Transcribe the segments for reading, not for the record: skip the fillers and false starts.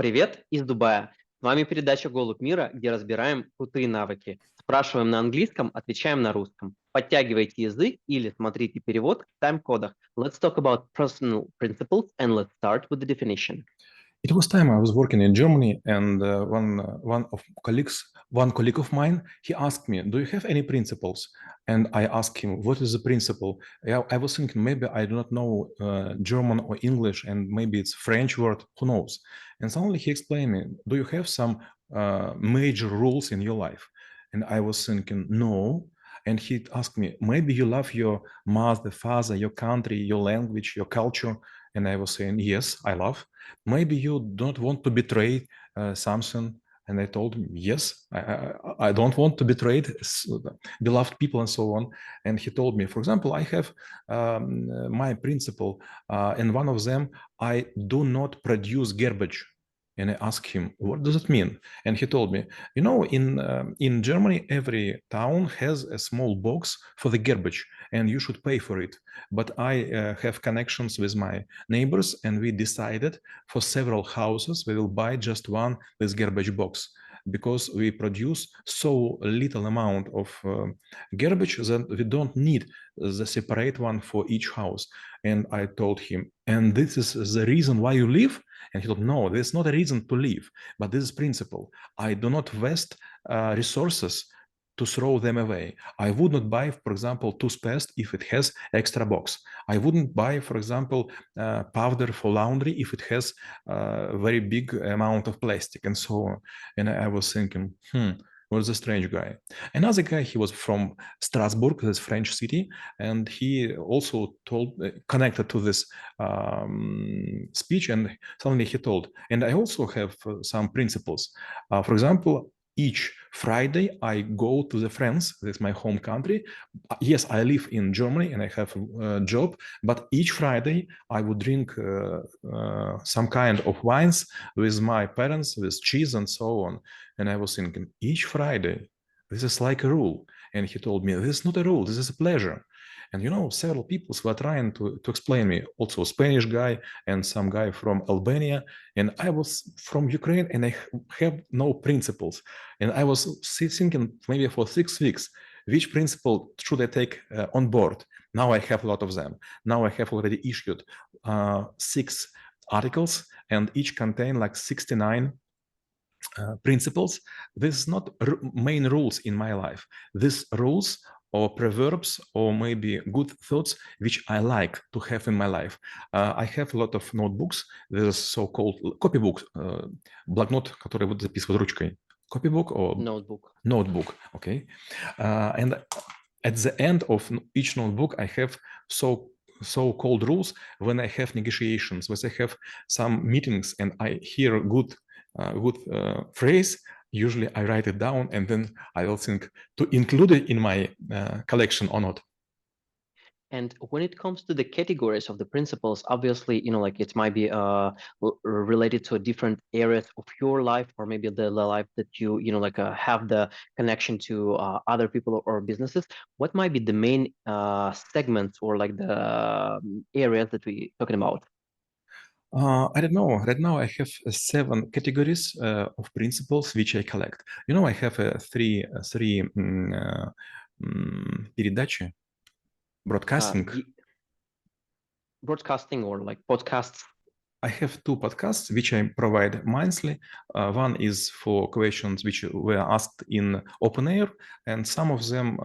Привет из Дубая. С вами передача «ГолубьМира», где разбираем крутые навыки. Спрашиваем на английском, отвечаем на русском. Подтягивайте язык или смотрите перевод в тайм-кодах. Let's talk about personal principles and let's start with the definition. It was time I was working in Germany, and one colleague of mine, he asked me, "Do you have any principles?" And I asked him, "What is the principle?" Yeah, I was thinking maybe I do not know German or English, and maybe it's French word. Who knows? And suddenly he explained me, "Do you have some major rules in your life?" And I was thinking, "No." And he asked me, "Maybe you love your mother, father, your country, your language, your culture." And I was saying, "Yes, I love." Maybe you don't want to betray something. And I told him, yes, I don't want to betray beloved people and so on. And he told me, for example, I have my principle, and one of them, I do not produce garbage. And I asked him, what does it mean? And he told me, in Germany, every town has a small box for the garbage, and you should pay for it. But I have connections with my neighbors, and we decided for several houses we will buy just one this garbage box, because we produce so little amount of garbage that we don't need the separate one for each house. And I told him, and this is the reason why you live? And he told, no, there's not a reason to live, but this is principle. I do not waste resources to throw them away. I would not buy, for example, toothpaste if it has extra box. I wouldn't buy, for example, powder for laundry if it has a very big amount of plastic and so on. And I was thinking, was a strange guy. Another guy, he was from Strasbourg, this French city, and he also connected to this speech, and suddenly he told, and I also have some principles. For example, each Friday I go to the France, this is my home country. Yes, I live in Germany and I have a job, but each Friday I would drink some kind of wines with my parents, with cheese and so on. And I was thinking, each Friday, this is like a rule. And he told me, this is not a rule, this is a pleasure. And several people were trying to explain me, also a Spanish guy and some guy from Albania. And I was from Ukraine and I have no principles. And I was thinking maybe for 6 weeks, which principle should I take on board? Now I have a lot of them. Now I have already issued 6 articles, and each contain like 69 principles. This is not main rules in my life. These rules or proverbs or maybe good thoughts which I like to have in my life. I have a lot of notebooks. There's so-called copybook, блокнот, который вот записывать ручкой. Copybook or Notebook. Notebook, okay. And at the end of each notebook, I have so-called rules when I have negotiations, when I have some meetings and I hear a good phrase. Usually I write it down and then I will think to include it in my collection or not. And when it comes to the categories of the principles, obviously, like it might be related to different areas of your life, or maybe the life that you have the connection to other people or businesses. What might be the main segments or like the areas that we're talking about? I don't know. Right now, I have 7 categories of principles which I collect. I have three передачи, broadcasting. Broadcasting or like podcasts. I have 2 podcasts which I provide monthly. One is for questions which were asked in open air, and some of them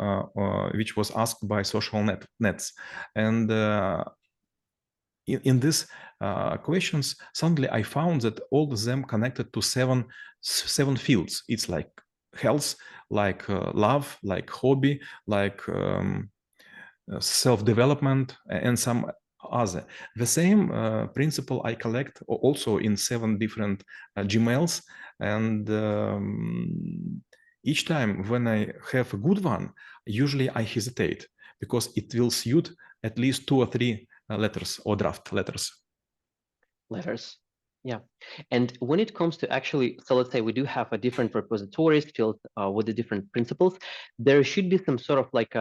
which was asked by social nets. And in these questions, suddenly I found that all of them connected to seven fields. It's like health, like love, like hobby, like self-development, and some other. The same principle I collect also in 7 different Gmails, and each time when I have a good one, usually I hesitate because it will suit at least 2 or 3 letters or draft letters. Yeah. And when it comes to actually, so let's say we do have a different repositories filled with the different principles, there should be some sort of like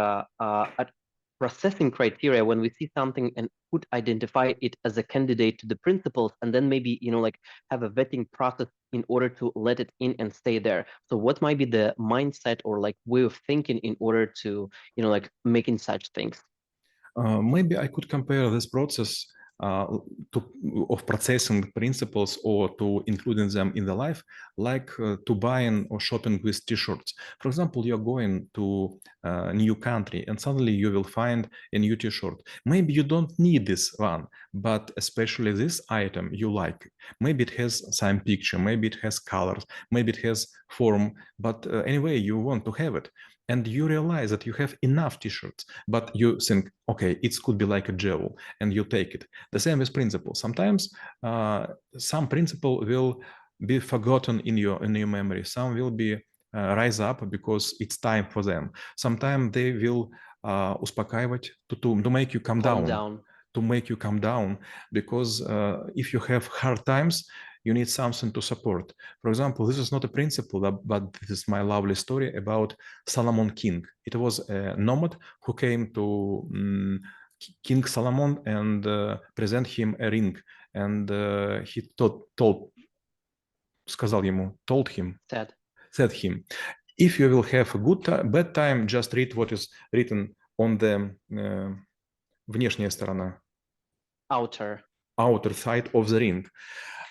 processing criteria when we see something and could identify it as a candidate to the principles, and then maybe like have a vetting process in order to let it in and stay there. So what might be the mindset or like way of thinking in order to like making such things? Maybe I could compare this process uh, of processing principles or to including them in the life, like to buying or shopping with t-shirts. For example, you're going to a new country and suddenly you will find a new t-shirt. Maybe you don't need this one, but especially this item you like. Maybe it has some picture, maybe it has colors, maybe it has form, but anyway, you want to have it. And you realize that you have enough t-shirts, but you think, okay, it could be like a gel, and you take it. The same with principles. Sometimes some principle will be forgotten in your memory. Some will be rise up because it's time for them. Sometimes they will успокаивать to make you calm down. To make you calm down, because if you have hard times, you need something to support. For example, this is not a principle, but this is my lovely story about Solomon King. It was a nomad who came to King Solomon and present him a ring. And he said him, if you will have a bad time, just read what is written on the внешняя сторона. Outer side of the ring.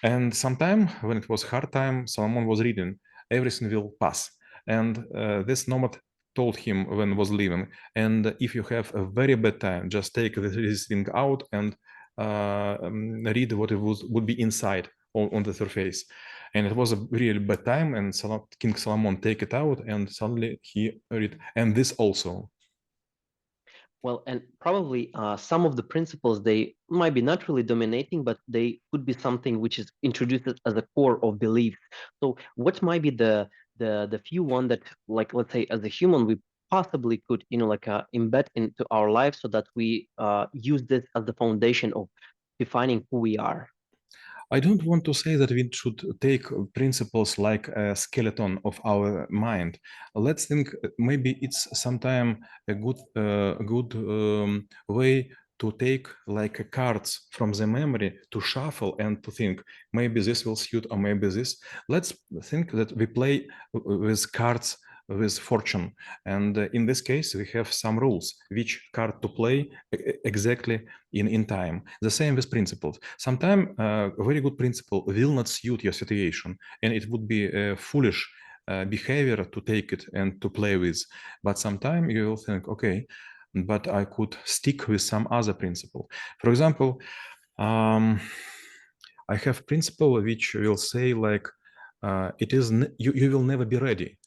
And sometime when it was hard time, Solomon was reading, everything will pass. And this nomad told him when was leaving, and if you have a very bad time, just take this thing out and read what it would be inside on the surface. And it was a really bad time, and King Solomon take it out, and suddenly he read, and this also. Well, and probably some of the principles, they might be not really dominating, but they could be something which is introduced as a core of belief. So what might be the few one that, like, let's say as a human, we possibly could, like embed into our life so that we use this as the foundation of defining who we are? I don't want to say that we should take principles like a skeleton of our mind. Let's think maybe it's sometime a good way to take like cards from the memory to shuffle and to think maybe this will suit or maybe this. Let's think that we play with cards with fortune, and in this case we have some rules which card to play exactly in time. The same with principles. Sometimes a very good principle will not suit your situation, and it would be a foolish behavior to take it and to play with. But sometimes you will think, okay, but I could stick with some other principle. For example, I have principle which will say like, you will never be ready.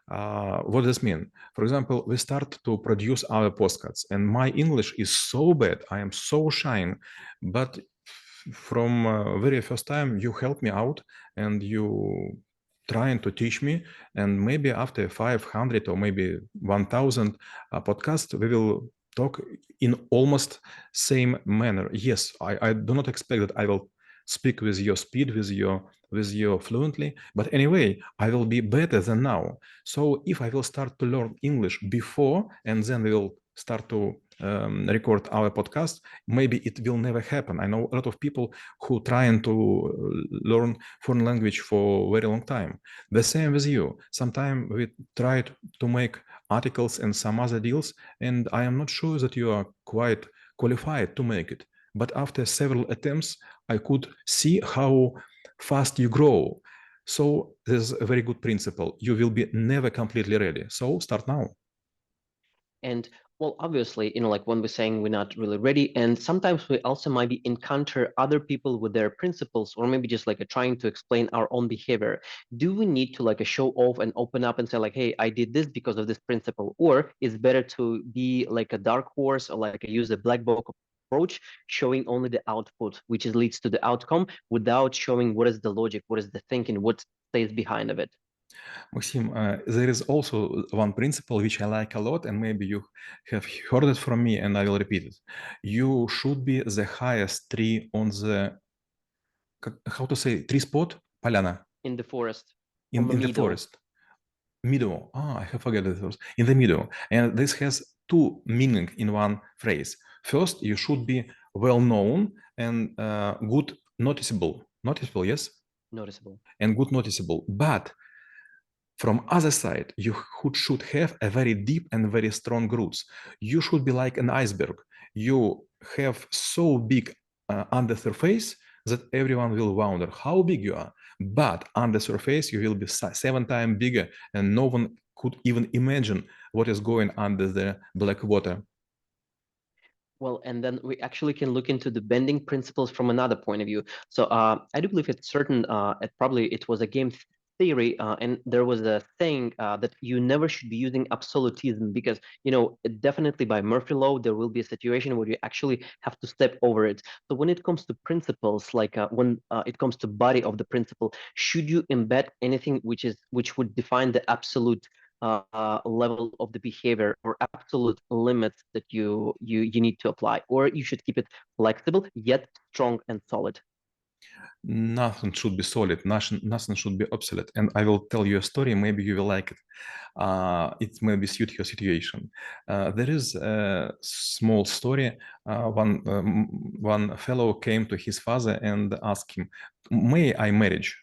What does this mean? For example, we start to produce our postcards, and my English is so bad. I am so shy, but from very first time you help me out and you trying to teach me, and maybe after 500 or maybe 1000 podcasts we will talk in almost same manner. Yes, I do not expect that I will speak with your speed, with your fluently, but anyway, I will be better than now. So if I will start to learn English before and then we will start to record our podcast, maybe it will never happen. I know a lot of people who trying to learn foreign language for a very long time. The same with you. Sometimes we try to make articles and some other deals, and I am not sure that you are quite qualified to make it. But after several attempts, I could see how fast you grow. So there's a very good principle. You will be never completely ready. So start now. And well, obviously, like when we're saying we're not really ready, and sometimes we also might be encounter other people with their principles, or maybe just like trying to explain our own behavior. Do we need to like show off and open up and say like, hey, I did this because of this principle, or is better to be like a dark horse or like use a black book approach, showing only the output, which is leads to the outcome, without showing what is the logic, what is the thinking, what stays behind of it? Maxim, there is also one principle which I like a lot, and maybe you have heard it from me, and I will repeat it. You should be the highest tree on the, how to say, tree spot? Поляна. In the forest, on In the the meadow. forest. Middle. Ah, I have forgotten this. In the middle. And this has two meanings in one phrase. First, you should be well known and good noticeable. Noticeable, yes? Noticeable. And good noticeable. But from other side, you should have a very deep and very strong roots. You should be like an iceberg. You have so big under surface that everyone will wonder how big you are. But under surface, you will be 7 times bigger, and no one could even imagine what is going under the black water. Well, and then we actually can look into the bending principles from another point of view. So I do believe it's certain, it was a game theory, and there was a saying that you never should be using absolutism because, definitely by Murphy law, there will be a situation where you actually have to step over it. So when it comes to principles, like when it comes to body of the principle, should you embed anything which would define the absolute level of the behavior or absolute limits that you need to apply, or you should keep it flexible yet strong and solid? Nothing should be solid, nothing should be obsolete. And I will tell you a story, maybe you will like it. It maybe suit your situation. There is a small story. One fellow came to his father and asked him, may I marriage?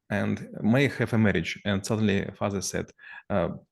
And may have a marriage. And suddenly father said,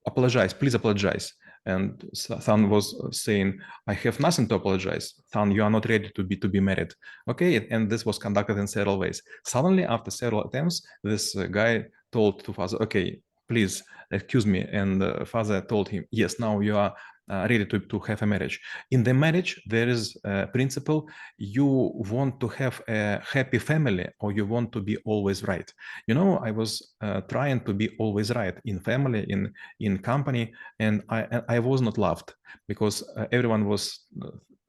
apologize, please apologize. And son was saying, I have nothing to apologize. Son, you are not ready to be married. Okay, and this was conducted in several ways. Suddenly, after several attempts, this guy told to father, okay, please excuse me. And father told him, yes, now you are ready to have a marriage. In the marriage, there is a principle, you want to have a happy family or you want to be always right. I was trying to be always right in family, in company, and I was not loved because everyone was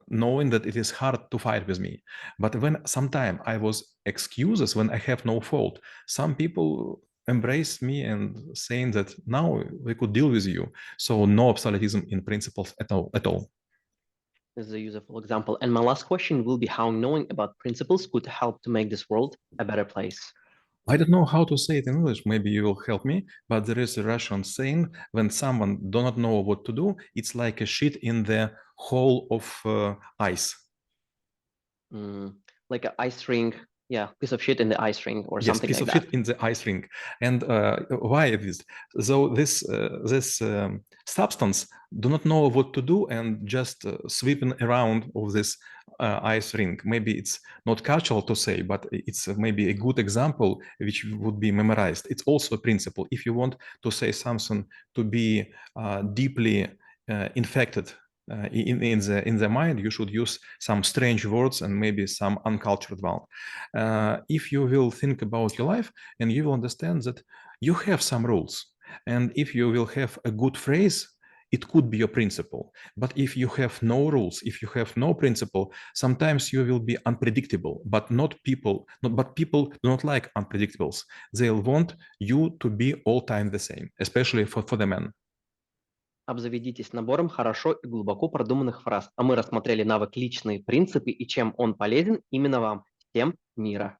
knowing that it is hard to fight with me. But when sometime I was excuses when I have no fault, some people embrace me and saying that now we could deal with you. So no absolutism in principles at all. This is a useful example. And my last question will be how knowing about principles could help to make this world a better place. I don't know how to say it in English. Maybe you will help me. But there is a Russian saying: when someone do not know what to do, it's like a shit in the hole of ice. Like an ice ring, yeah, piece of shit in the ice ring or Yes, something piece like of that. shit in the ice ring. And why it is? So this substance do not know what to do and just sweeping around of this ice ring. Maybe it's not cultural to say, but it's maybe a good example which would be memorized. It's also a principle. If you want to say something to be deeply infected in the mind, you should use some strange words and maybe some uncultured one. If you will think about your life, and you will understand that you have some rules, and if you will have a good phrase, it could be your principle. But if you have no rules, if you have no principle, sometimes you will be unpredictable. But people do not like unpredictables. They'll want you to be all time the same, especially for the men. Обзаведитесь набором хорошо и глубоко продуманных фраз. А мы рассмотрели навык личные принципы и чем он полезен именно вам. Всем мира!